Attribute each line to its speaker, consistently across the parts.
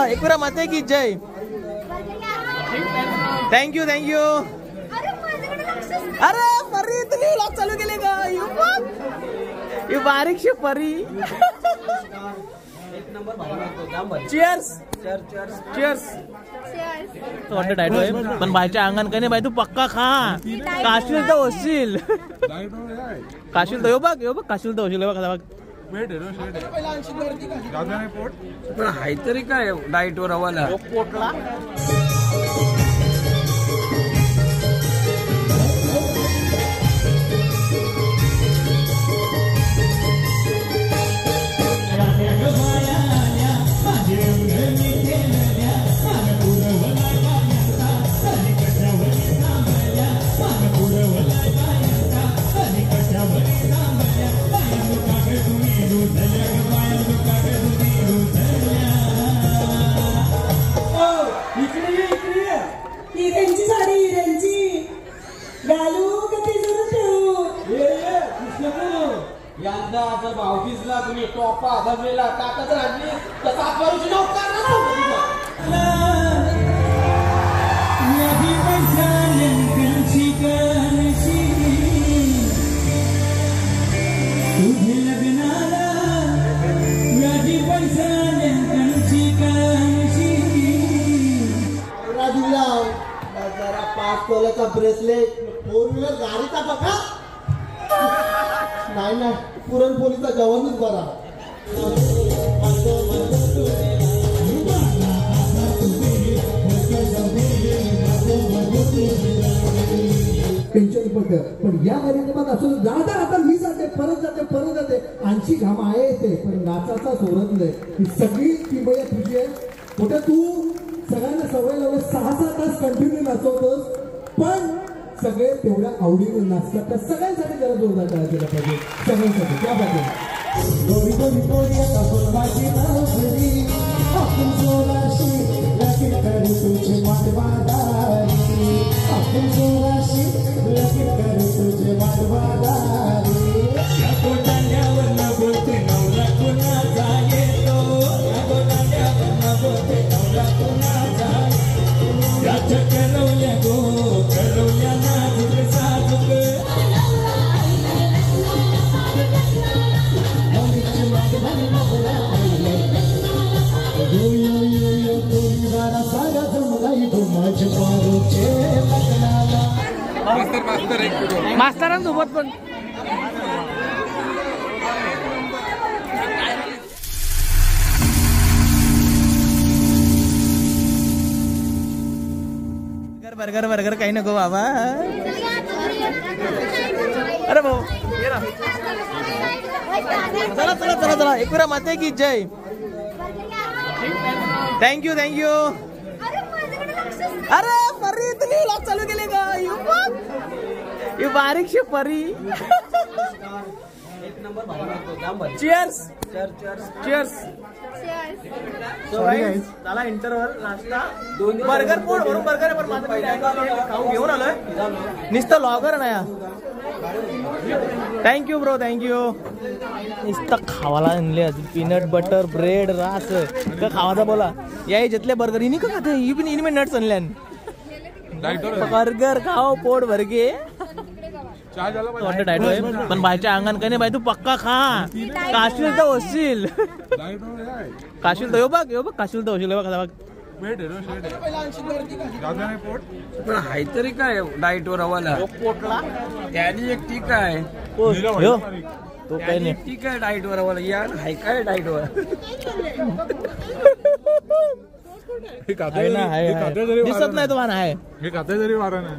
Speaker 1: चला एकविरा माते की जय. Thank you thank you. अरे परी तुम्ही व्लॉग चालू केले का? ही बारीकशी परी. Cheers cheers. वाटतं डायट आहे पण बायच्या अंगण काही नाही बाई. तू पक्का खा. काशील तर होशील. काशील तर यो बघ काशील तर होशील. बघ
Speaker 2: पण हाय तरी काय डाएट वर हवाला
Speaker 1: पोटला.
Speaker 3: यंदा जर भावकीसला तुम्ही टॉपा धरलेला ताकद राहिली तर 7 वर्षी नोकर जरा 5 तोल्याचा ब्रेसलेट 4 व्हीलर गाडीचा बघा. नाही पुरणपोळीचा जेवणच बरा.
Speaker 4: टेन्शन पडतं पण या कार्यक्रमात असं जाता आता मी जाते परत जाते आणखी घाम आहे येते पण नाचाचा सोडत नाही. ही सगळी टीमया तुझी आहे. कुठे तू सगळ्यांना सवय लावलं 6-7 तास कंटिन्यू नाचवतोस पण सगळे तेवढ्या आवडीने नाचतात. त्या सगळ्यांसाठी जरा जोरदार टाळ्या दिल्या पाहिजे. सगळ्यांसाठी त्या पाहिजे. गोरी गोरी गोरी आता बोलवायची नावरी आपण जोराशी लगीन करू तुझे मातवादारी. आपण जोराशी लगीन करू तुझे मातवादारी. या गोटाण्यावर न बोलते नवरा कुणाचा येतो. या गोटाण्यावर न बोलते नवरा कुणाचा येतो. या चक्करवल्या गो करवल्या नाजुक साजुक.
Speaker 1: मास्तरांसोबत पण बर्गर बर्गर काही नको बाबा. अरे भाऊ चला चला चला चला एकविरा माते की जय. Thank you thank you. अरे परी तुम्ही व्लॉग चालू केले का? ही बारीकशी परी. Cheers cheers. झाला इंटरव्हल नाश्ता. बर्गर पोट भरून बर्गर आहे पण माझं खाऊ घेऊन आलोय. नुसतं लॉगर नाही. Thank you bro thank you. नुसतं खावाला आणले पीनट बटर ब्रेड रास का खावाचा बोला. या याच्यातले बर्गर इनी का खाते ही पण इनी में नट्स आणल्यान. बर्गर खाओ पोट भर के. डायट आहे पण बायच्या अंगण काही नाही बाई. तू पक्का खा. काशील तर होशील. काशील तर यो बघ काशील तर होशील. बघ
Speaker 2: पण हाय तरी काय डाएट वर हवाला
Speaker 1: पोटला.
Speaker 2: त्यानी एक ठीक आहे
Speaker 1: तो काही नाही
Speaker 2: ठीक आहे डाएट वर हवाला. या हाय काय डाएट वर
Speaker 1: दिसत नाही तुम्हाला आहे
Speaker 5: हे खाते जरी वारा नाही.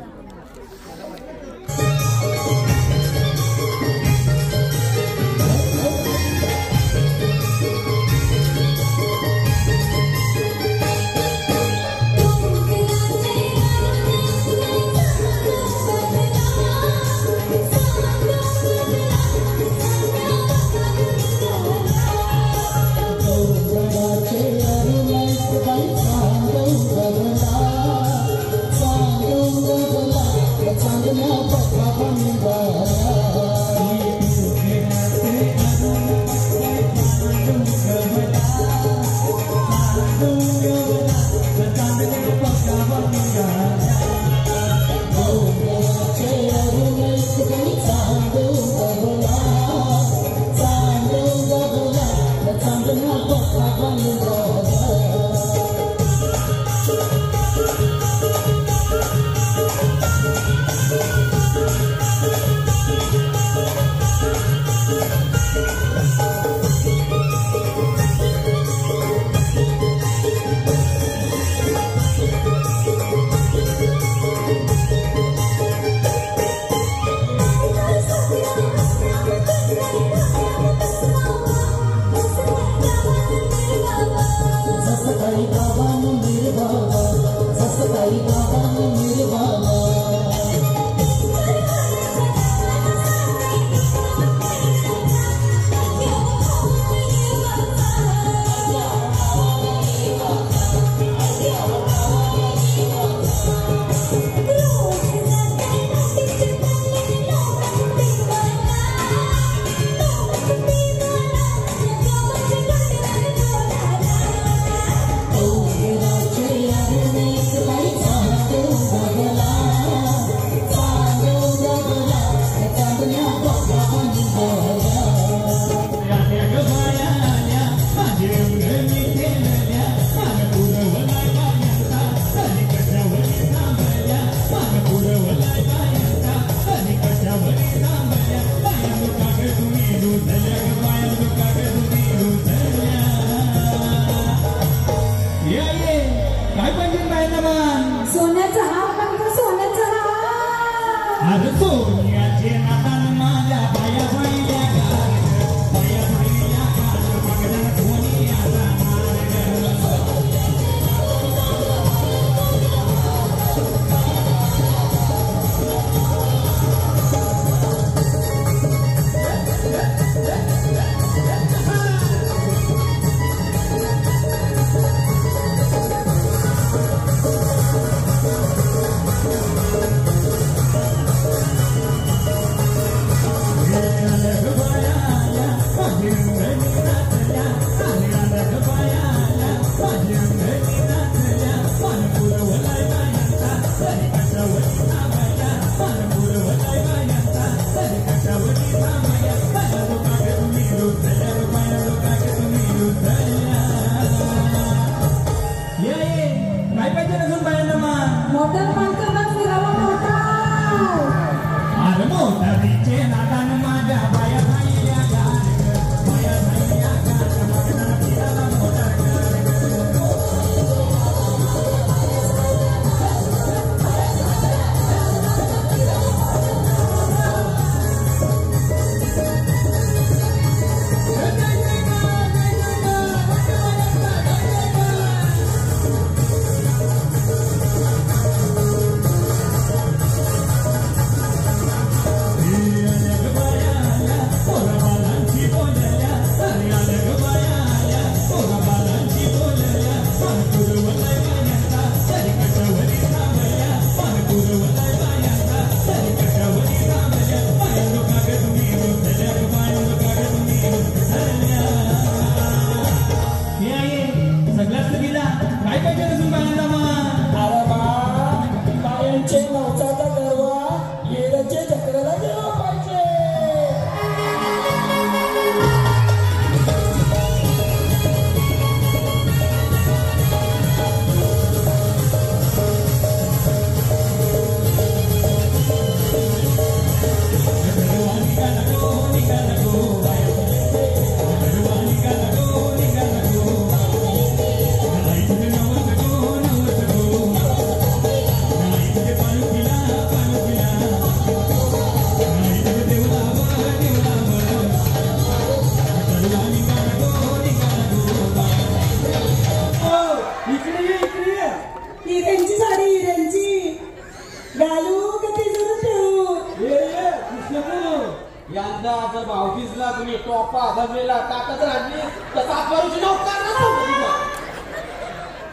Speaker 4: Bye.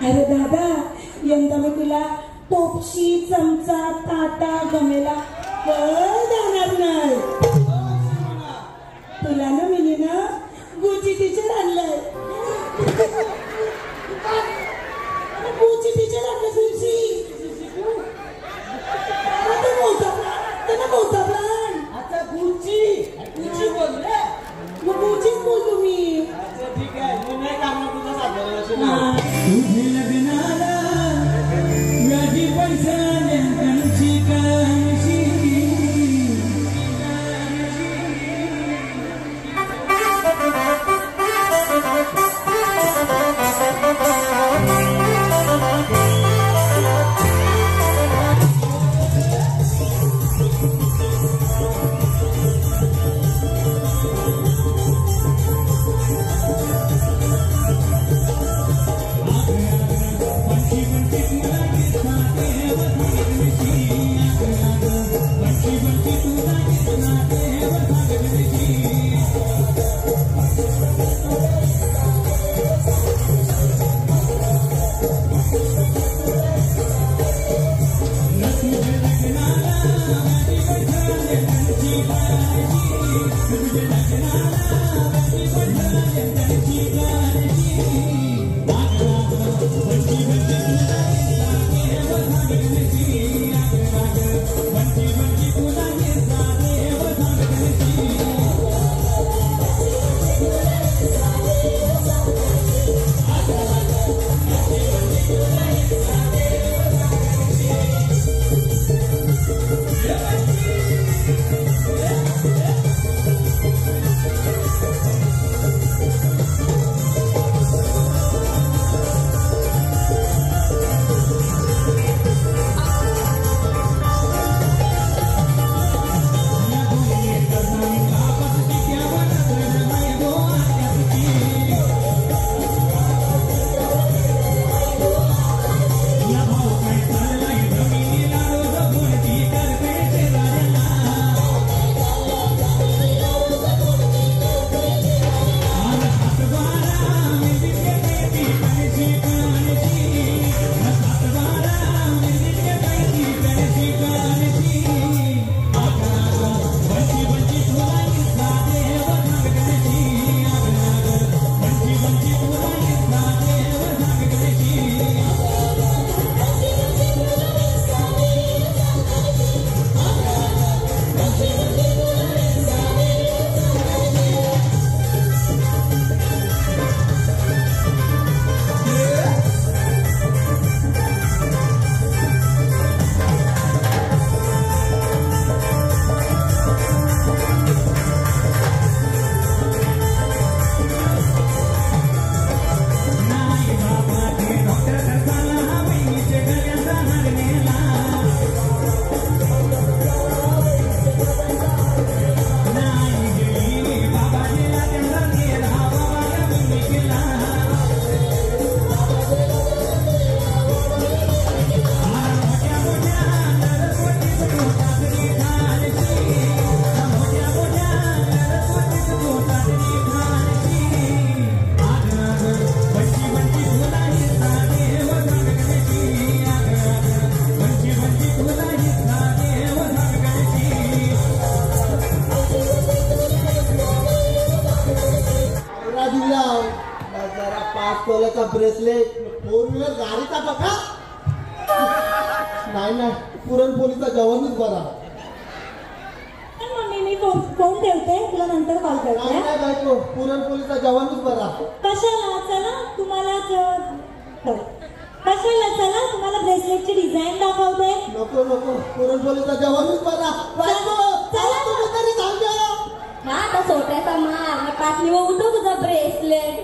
Speaker 5: अरे दादा यंदा मी तुला टोपशी चमचा ताटा गमेला जाणार नाही तुला ना मी ना गुची टीचर आणलंय गुची तिच्या लागलं गुची मोठा प्लान
Speaker 3: अच्छा गुची बोलले
Speaker 5: मग गुचीच बोलतो मी
Speaker 3: अच्छा ठीक आहे मी नाही काढणार तुझं साधारण
Speaker 5: तुझे लग्नाला व्याजी पैसा त्यांची काळजी
Speaker 4: तोल्याचा ब्रेसलेट, 4 व्हीलर गाडीचा बघा. नाही पुरणपोळीचा जेवणच बरा.
Speaker 5: मम्मी मी फोन ठेवते, तुला नंतर कॉल करते.
Speaker 4: नाही बायको, पुरणपोळीचा जेवणच बरा.
Speaker 5: कशाला? चला तुम्हाला ब्रेसलेटची डिझाईन दाखवते.
Speaker 4: नको पुरणपोळीचा जेवणच बरा. तरी सांग
Speaker 6: हा आता सोट्याचा मार पाटली उठो तुझा ब्रेसलेट.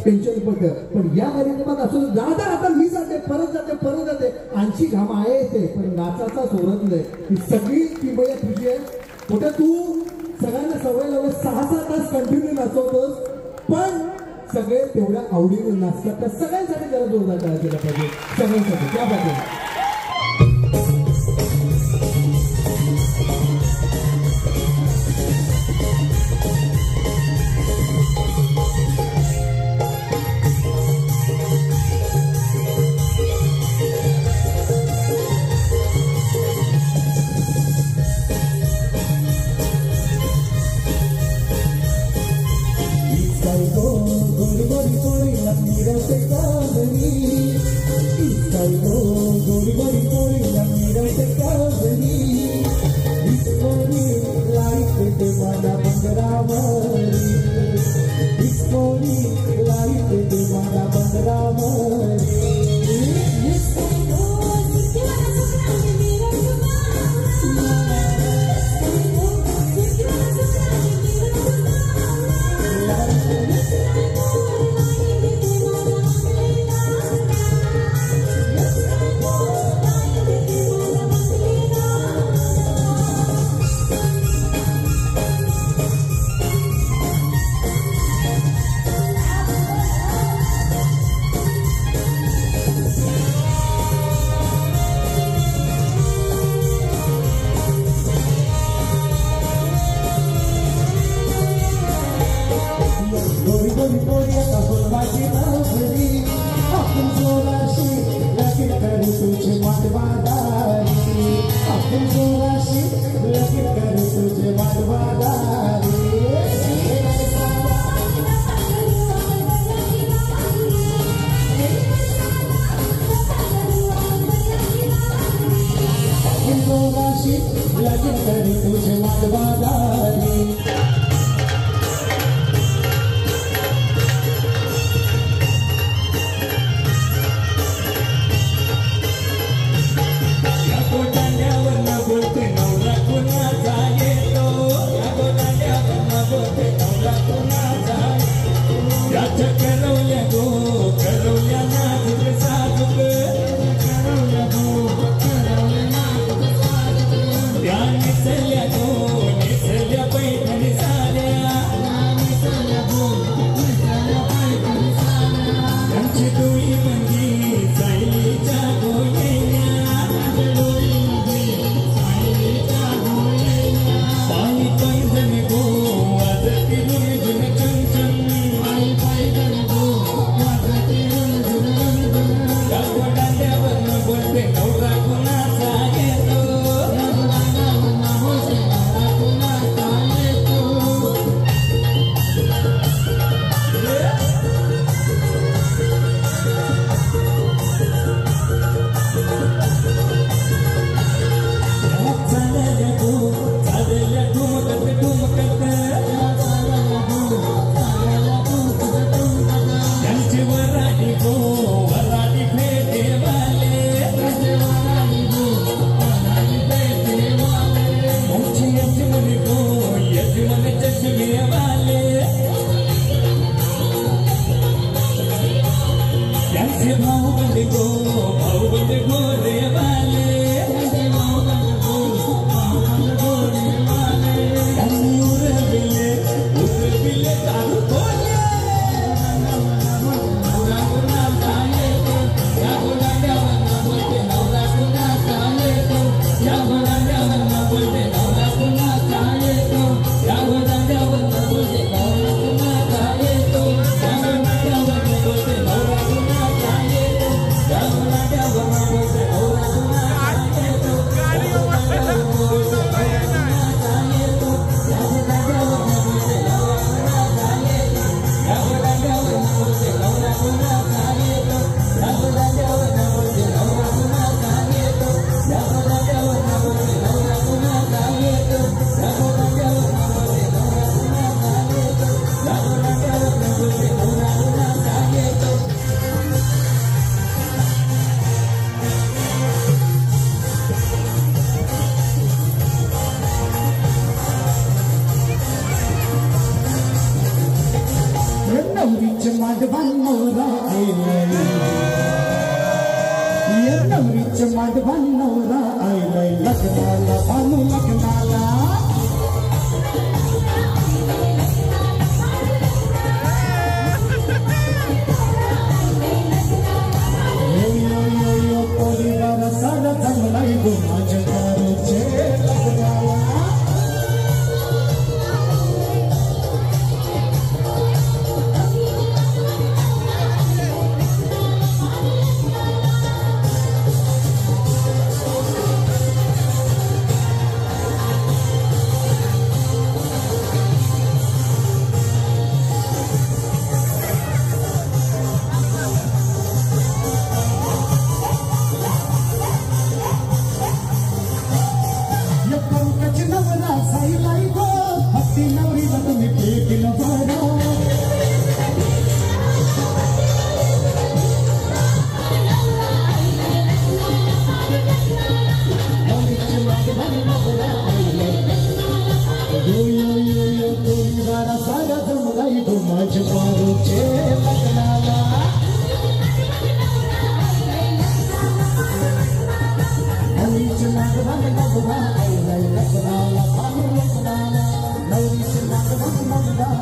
Speaker 4: टेन्शन पडतं. पण या कार्यक्रमात असं जाता आता मी जाते परत जाते आणखी घाम आहे येते पण नाचाचा सोडत नाही. ही सगळी किंमत तुझी आहे. कुठे तू सगळ्यांना सवय लावलं 6-6 तास कंटिन्यू नाचवतोस पण सगळे तेवढ्या आवडीने नाचतात. त्या सगळ्यांसाठी जरा जोरदार टाळ्या केला पाहिजे सगळ्यांसाठी. त्या पाहिजे गोरी गोरी आता गुलाबाची नवरी आपण जोराशी लगीन करू तुझे मानवादारी आपण जोराशी लगीन करू तुझे मानवादारी आपण जोराशी लगीन करू तुझे मानवादारी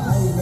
Speaker 7: I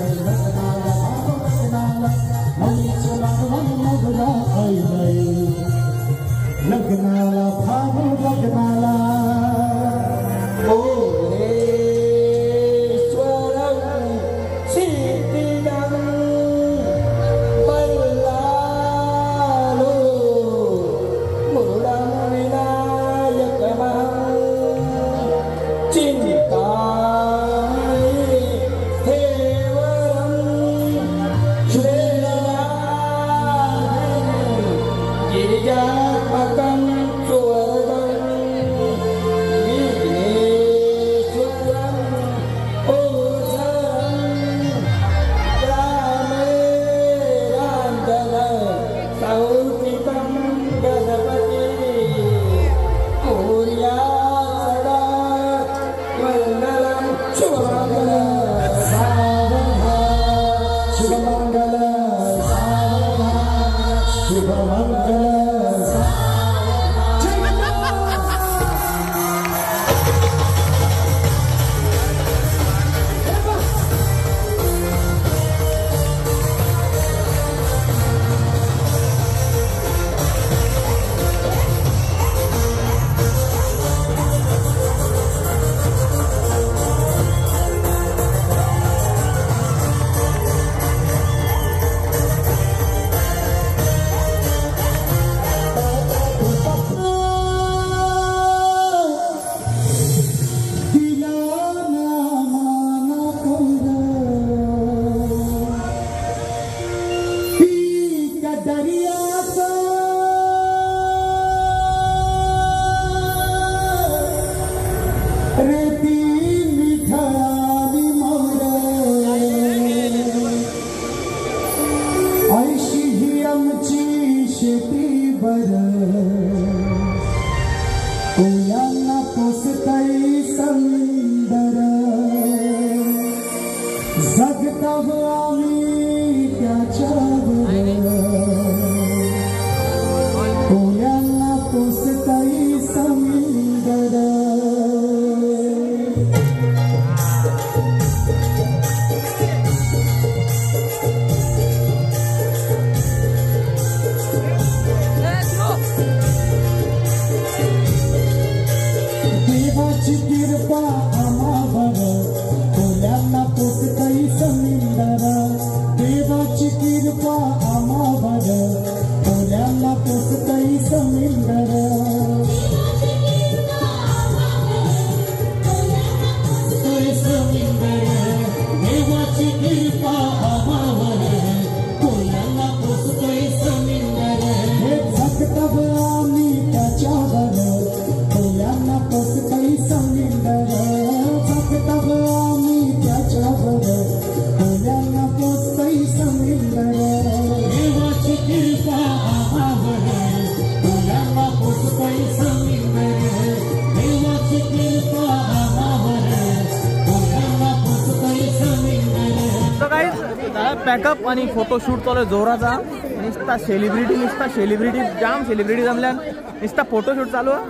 Speaker 4: जगता आम्ही त्याच्यावर कोल्याला पोसताई समुंदर देवाची कृपा आम्हावर कोल्याला पोसताई समुंदर देवाची कृपा आम्हावर कोल्याला पोसताई समुंदर देवाची कृपा आम्हावर कोल्याला पोसताई समुंदर हे जगताव आम्ही त्याच्यावर कोल्याला पोसताई समुंदर जगताव आम्ही त्याच्यावर कोल्याला पोसताई समुंदर देवाची कृपा आम्हावर कोल्याला पोसताई समुंदर देवाची कृपा आम्हावर कोल्याला पोसताई समुंदर.
Speaker 1: तर काही पॅकअप आणि फोटोशूट चालू आहे जोराचा. नुसता सेलिब्रिटी जाम सेलिब्रिटी जमल्या. नुसता फोटोशूट चालू आहे.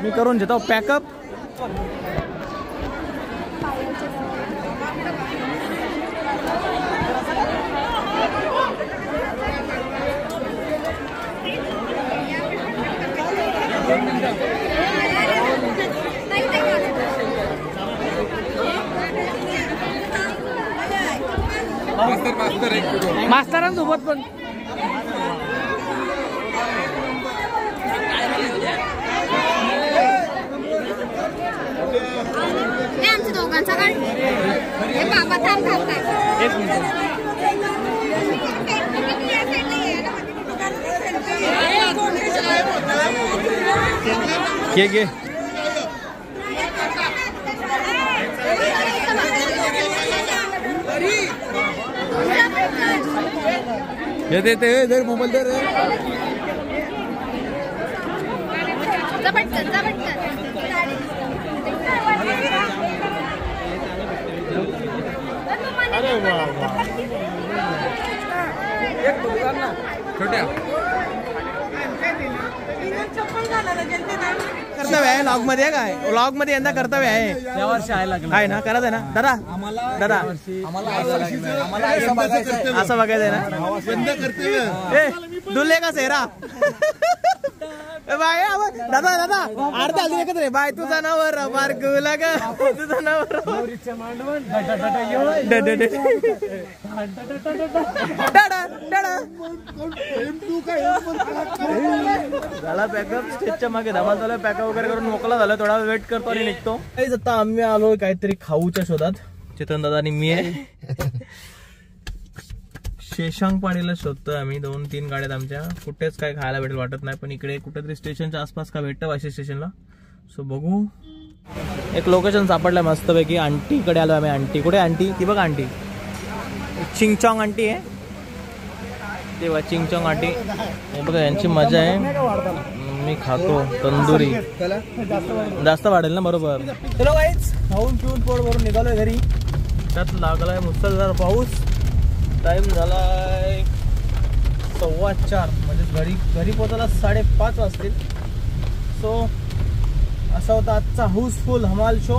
Speaker 1: मी करून घेतो पॅकअप. मास्तरांसोबत पण
Speaker 6: आमच्या दोघांचा काढ बाबा थांब थांब
Speaker 1: एक मिनिट. घे दे मोबाईल दे रे. अरे वा छोट्या कर्तव्य आहे लॉग मध्ये. काय लॉग मध्ये यंदा कर्तव्य आहे. या वर्षी आहे ना करायचं ना दादा. दादा असं बघायचंय ना. दुल्हे का सेरा बाय दादा अर्धा आली एकत्र बाय तुझा नावर मार्गला का तुझा नावर झाला पॅकअप. स्टेजच्या मागे धमाल झाला. पॅकअप वगैरे करून मोकळा झाला. थोडा वेट करतो आणि निघतो. आता आम्ही आलो काहीतरी खाऊच्या शोधात. चेतन दादा आणि मी आहे. शेशांग पाडीला शोधतोय आम्ही. 2-3 गाड्यात आमच्या. कुठेच काय खायला भेटेल वाटत नाही. पण इकडे कुठेतरी स्टेशनच्या आसपास का भेटतं वाशी स्टेशनला. सो बघू. एक लोकेशन सापडलं मस्तपैकी. आंटीकडे आलो आम्ही. आंटी कुठे आंटी ती बघा. आंटी चिंगचॉंग आंटी आहे तेव्हा. चिंगचॉंग आंटी हे बघा. यांची मजा आहे. मी खातो तंदुरी. जास्त वाढेल ना बरोबर. चलो गाईज खाऊन पिऊन पोट भरून निघालोय घरी. त्यात लागलाय मुसळधार पाऊस. टाइम झालाय 4:15 म्हणजे घरी पोहोचायला 5:30 वाजतील. सो असा होता आजचा हाऊसफुल हमाल शो.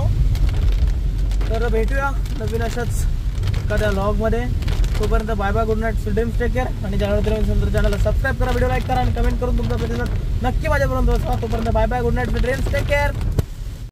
Speaker 1: तर भेटूया नवीन अशाच एखाद्या व्लॉगमध्ये. तोपर्यंत bye bye good night. Dreams take care. आणि चॅनलला सबस्क्राईब करा. व्हिडिओ लाईक करा आणि कमेंट करून तुमचा प्रतिसाद नक्की माझ्यापर्यंत. तोपर्यंत bye bye good night. Dreams take care.